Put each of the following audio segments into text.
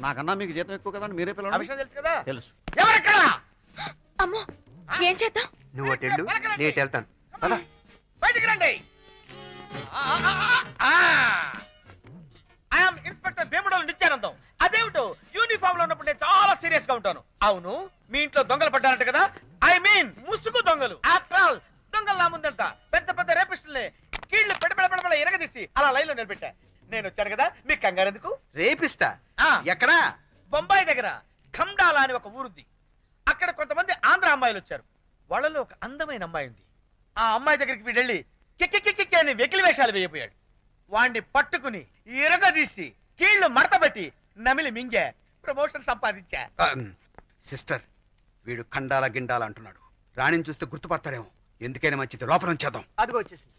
నాకన్నా మీకు జీతం ఎక్కువ కదా మీరే పిల్లలు. విషయం తెలుసు కదా? తెలుసు. ఎవరెక్కడ? అమ్మో ఏం చేద్దాం? నువ్వు అటు వెళ్ళు, నేను వెళ్తాను. బయటికి రండి. ఐఎమ్ ఇన్స్పెక్టర్ భీముడోలు నిత్యానందం. అదేమిటో యూనిఫామ్ లో ఉన్నప్పుడు నేను చాలా సీరియస్ గా ఉంటాను. అవును, మీ ఇంట్లో దొంగలు పడ్డారంట కదా? ఐ మీన్ ముసుగు దొంగలు. ఆఫ్టర్ ఆల్ దొంగలు నా ముందంతా పెద్ద పెద్ద రేపిస్టుల్ని కీళ్లు పెడబెడబెడబెడ ఎరగదీసి అలా లైన్ లో నిలబెట్టా. నేను వచ్చాను కదా, మీకు కంగారు ఎందుకు? రేపిస్తా ఎక్కడా? బొంబాయి దగ్గర ఖమ్డాలా అని ఒక ఊరుంది. అక్కడ కొంతమంది ఆంధ్ర అమ్మాయిలు వచ్చారు. వాళ్ళలో ఒక అందమైన అమ్మాయి ఉంది. ఆ అమ్మాయి దగ్గరికి వీడెళ్ళి కిక్కి అని వెకిలి వేషాలు వేయపోయాడు. వాణ్ణి పట్టుకుని ఇరగదీసి కీళ్లు మడతబెట్టి నమిలి మింగే ప్రమోషన్ సంపాదించా. సిస్టర్, వీడు ఖండాల గిండాల అంటున్నాడు. రాణిని చూస్తే గుర్తుపడతాడేమో. ఎందుకైనా మంచిది, లోపల ఉంచేద్దాం. అదిగో వచ్చేసింది.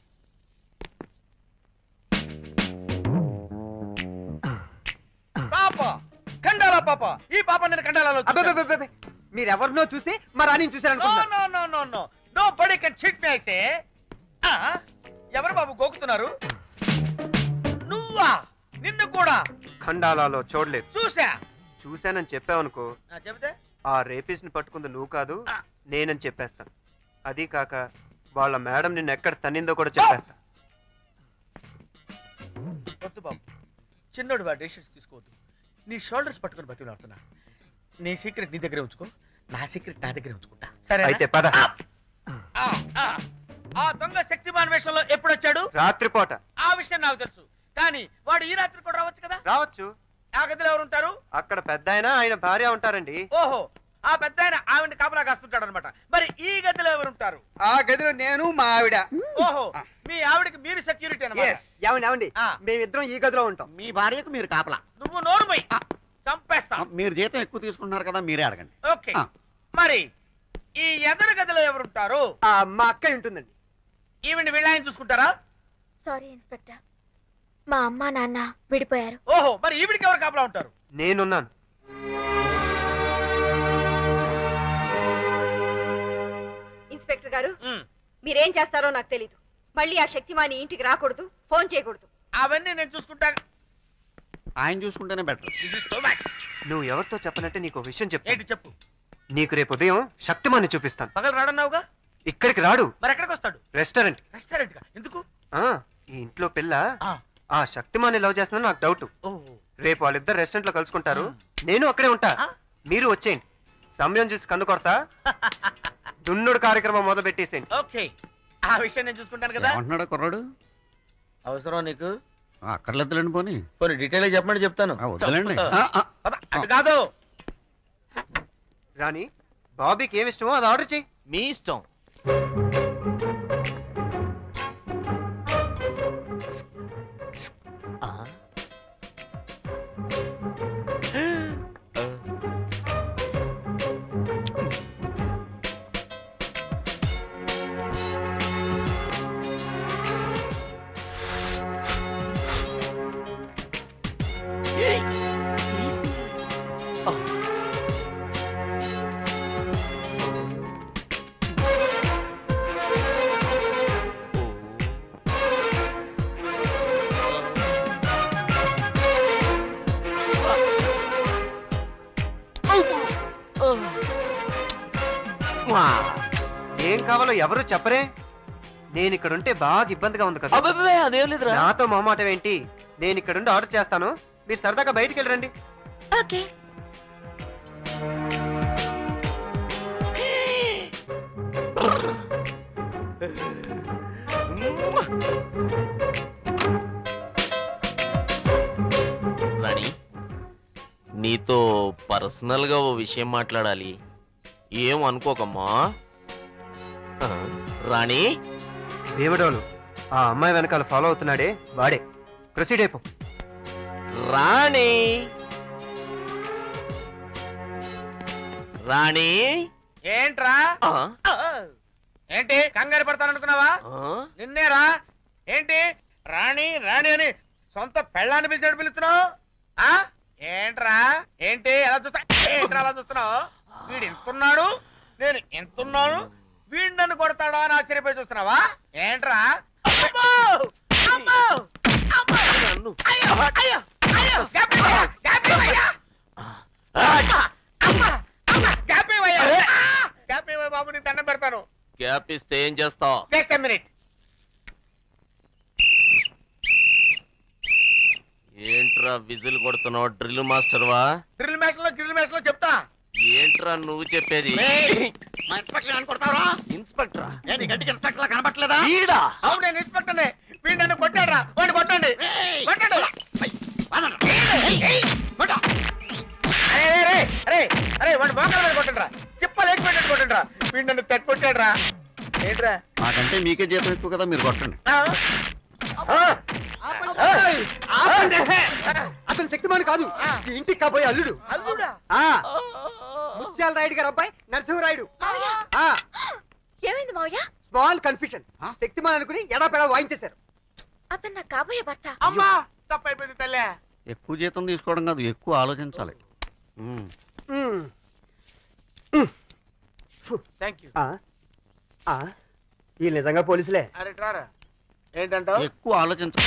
పాప, ఖండాల పాప. ఈ పాప నేను ఖండాలలో మీరెవరినో చూసి మా రాణిని చూసారనుకుంటున్నా. Nobody can cheat me, I say. ఎవరు బాబు గోకుతున్నారు? నువ్వా? నిన్ను కూడా ఖండాలలో చూడలేదు. చూశానని చెప్పావనుకో, చెబితే ఆ రేపిస్ట్ ని పట్టుకుంది నువ్వు కాదు నేనని చెప్పేస్తాను. అది కాక వాళ్ళ మేడం నిన్ను ఎక్కడ తన్నిందో కూడా చెప్పేస్తా. వద్దు బాబు, చిన్నోడు వా డెసిషన్స్ తీసుకోవద్దు. నీ షోల్డర్స్ పట్టుకుని బతిలాడుతున్నా. నీ సీక్రెట్ నీ దగ్గరే ఉంచుకో, నా సీక్రెట్ నా దగ్గరే ఉంచుకుంటా. సరే అయితే పద. ఆ దొంగ శక్తిమాన్ వేషంలో ఎప్పుడు వచ్చాడు? రాత్రిపూట. ఆ విషయం నాకు తెలుసు, కానీ వాడు ఈ రాత్రి కూడా రావచ్చు కదా? రావచ్చు. ఆ గదిలో ఎవరు ఉంటారు? అక్కడ పెద్ద ఆయన భార్య ఉంటారండి. ఓహో, ఆ పెద్ద ఆయన ఆవిడ కాపలా కాస్తుంటాడు అనమాట. మరి ఈ గదిలో ఎవరు ఉంటారు? ఆ గదిలో నేను, మా ఆవిడ. ఓహో, మీ ఆవిడకి మీరు సెక్యూరిటీ అన్నమాట. ఏమండి మేమిద్దరం ఈ గదిలో ఉంటాం. మీ భార్యకు మీరు కాపలా. నువ్వు నోరుమై చంపేస్తా. మీరు జీతం ఎక్కువ తీసుకుంటున్నారు కదా, మీరే అడగండి. ఓకే, మరి ఈ ఎదరు గదిలో ఎవరుంటారు? మా అక్క ఉంటుందండి. ఈవిడ వీళ్ళని చూసుకుంటారా? సారీ ఇన్స్పెక్టర్, మా అమ్మ నాన్న విడిపోయారు. ఓహో, మరి ఈవిడికి ఎవరు కాపలా ఉంటారు? నేనున్నాను. ఇన్స్పెక్టర్ గారు, మీరేం చేస్తారో నాకు తెలీదు. మళ్ళీ ఆ శక్తిమాని ఇంటికి రాకూడదు, ఫోన్ చేయకూడదు. అవన్నీ నేను చూసుకుంటాను. ఆయన చూసుకుంటేనే బెటర్. నువ్వు ఎవరితో చెప్పనంటే నీకు విషయం ఏంటి చెప్పు. నీకు రేపు ఉదయం శక్తిమాన్ని చూపిస్తాను. పగలు రాడన్నావుగా? ఇక్కడికి రాడు. మరి ఎక్కడికి వస్తాడు? రెస్టారెంట్. రెస్టారెంట్ గా ఎందుకు? ఈ ఇంట్లో పిల్ల ఆ శక్తిమాన్ని లవ్ చేస్తున్నా నాకు డౌట్. రేపు వాళ్ళిద్దరు రెస్టారెంట్ లో కలుసుకుంటారు. నేను అక్కడే ఉంటా, మీరు వచ్చేయండి. సమయం చూసి కన్ను కొడతా. దున్నుడు కార్యక్రమం మొదలు పెట్టేసేయండి. ఓకే, ఆ విషయం నేను చూసుకుంటాను కదా. ఏమంటున్నాడు కుర్రాడు? అవసరం నీకు? అక్కర్లేదులేండి, పోనీ పోనీ డీటెయిల్ గా చెప్పమని చెప్తాను. వద్దులేండి. అటు కాదు. రాణి, బాబీకి ఏమి ఇష్టమో అది ఆర్డర్ చెయ్యి. మీ ఇష్టం. ఏం కావాలో ఎవరు చెప్పరే? నేను ఇక్కడుంటే బాగా ఇబ్బందిగా ఉంది కదా. అదేం లేదురా. నాతో మొహమాటం ఏంటి? నేను ఇక్కడుండి ఆర్డర్ చేస్తాను, మీరు సరదాగా బయటికి వెళ్ళరండి. ఓకే. రాణి, నీతో పర్సనల్ గా ఓ విషయం మాట్లాడాలి. ఏం అనుకోకమ్మా. రాణి, దేవుడోలు ఆ అమ్మాయి వెనకాల ఫాలో అవుతున్నాడే వాడే. ప్రొసీడ్ అయిపో. రాణి, రాణి. ఏంట్రా? ఏంటి కంగారు పడతాననుకున్నావా? నిన్నేరా. ఏంటి రాణి రాణి అని సొంత పెళ్ళాన్ని పిలిచాడు పిలుస్తున్నావు? ఏంట్రా? ఏంటి ఎలా చూస్తా? ఏంట్రా అలా చూస్తున్నావు? వీడు ఎంతున్నాడు, నేను ఎంతున్నాను, వీడు నన్ను కొడతాడా అని ఆశ్చర్యపోయి చూస్తున్నావా? ఏంట్రా? గ్యాప్ ఇస్తే ఏం చేస్తావు? Just minute. ఏంట్రా విజిల్ కొడుతున్నావు? డ్రిల్ మాస్టర్వా? డ్రిల్ మ్యాచ్ లో చెప్తా. ఏంట్రా నువ్వు చెప్పేది? మా ఇన్స్పెక్టర్ అని కొడతారా? ఇన్స్పెక్టరా? ఏంటి గట్టికి ఇన్స్పెక్టర్ లా కనబట్టలేదా? ఈడా? అవును నేను ఇన్స్పెక్టర్నే. వీడు నన్ను కొట్టాడ్రా. వాడిని కొట్టండి. కొట్టండి. అరే వాడిని మోకాల మీద కొట్టండిరా. చిప్పలు వేసి పెట్టండి కొట్టండిరా. వీడు నన్ను తెగ కొట్టాడ్రా. ఏంట్రా? మాకంటే మీకే జీతం ఎక్కువ కదా, మీరు కొట్టండి. అతను శక్తిమాన్ కాదు, ఈ ఇంటికి కాబోయే అల్లుడు. అల్లుడా? ముత్యాల రాయుడు గారు అబ్బాయి నరసింహరాయుడు. ఏమైంది మావయ్య? Small confusion. శక్తిమాన్ అనుకుని ఎడాపెడా వాయించేశారు. అతను నా కాబోయే భర్త. అమ్మా తప్పైపోయింది తల్లే. ఎక్కువ జీతం తీసుకోవడం కాదు, ఎక్కువ ఆలోచించాలి. Thank you. వీళ్ళు నిజంగా పోలీసులే. అరే ట్రారా. ఏంటంటావు? ఎక్కువ ఆలోచించాలి.